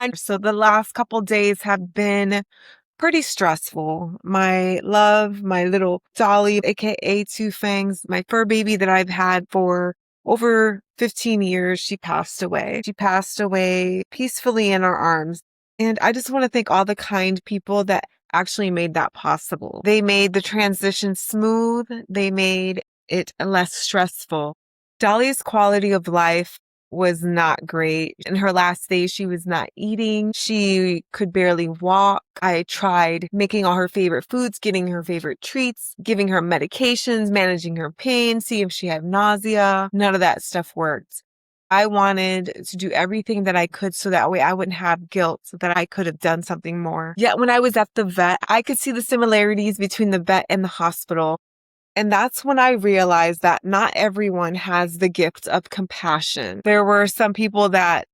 And so the last couple days have been pretty stressful. My love, my little Dolly, aka Two Fangs, my fur baby that I've had for over 15 years, she passed away. She passed away peacefully in our arms. And I just want to thank all the kind people that actually made that possible. They made the transition smooth. They made it less stressful. Dolly's quality of life was not great. In her last days, she was not eating. She could barely walk. I tried making all her favorite foods, getting her favorite treats, giving her medications, managing her pain, see if she had nausea. None of that stuff worked. I wanted to do everything that I could so that way I wouldn't have guilt, so that I could have done something more. Yet when I was at the vet, I could see the similarities between the vet and the hospital. And that's when I realized that not everyone has the gift of compassion. There were some people that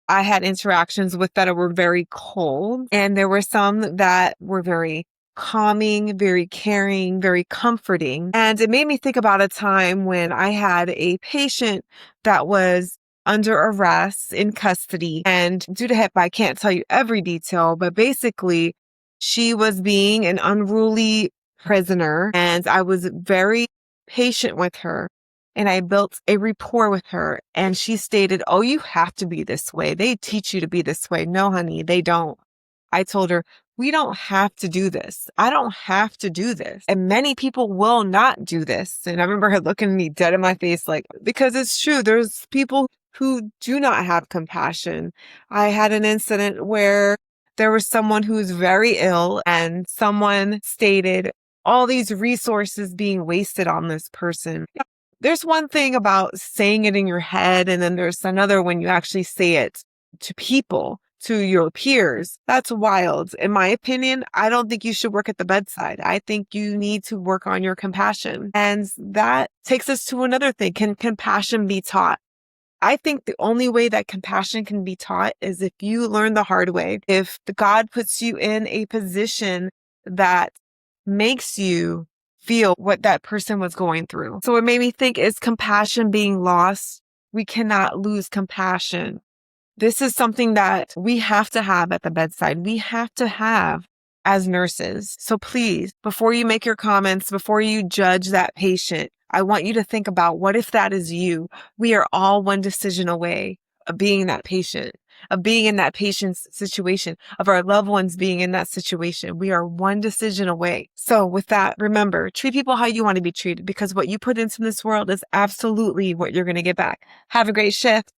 I had interactions with that were very cold, and there were some that were very calming, very caring, very comforting. And it made me think about a time when I had a patient that was under arrest in custody. And due to HIPAA, I can't tell you every detail, but basically she was being an unruly prisoner, and I was very patient with her. And I built a rapport with her, and she stated, "Oh, you have to be this way. They teach you to be this way." No, honey, they don't. I told her, we don't have to do this. I don't have to do this. And many people will not do this. And I remember her looking at me dead in my face, like, because it's true. There's people who do not have compassion. I had an incident where there was someone who was very ill, and someone stated all these resources being wasted on this person. There's one thing about saying it in your head, and then there's another when you actually say it to people, to your peers. That's wild. In my opinion, I don't think you should work at the bedside. I think you need to work on your compassion. And that takes us to another thing. Can compassion be taught? I think the only way that compassion can be taught is if you learn the hard way. If God puts you in a position that makes you feel what that person was going through. So it made me think, is compassion being lost? We cannot lose compassion. This is something that we have to have at the bedside. We have to have as nurses. So please, before you make your comments, before you judge that patient, I want you to think about, what if that is you? We are all one decision away of being that patient, of being in that patient's situation, of our loved ones being in that situation. We are one decision away. So with that, remember, treat people how you want to be treated, because what you put into this world is absolutely what you're going to get back. Have a great shift.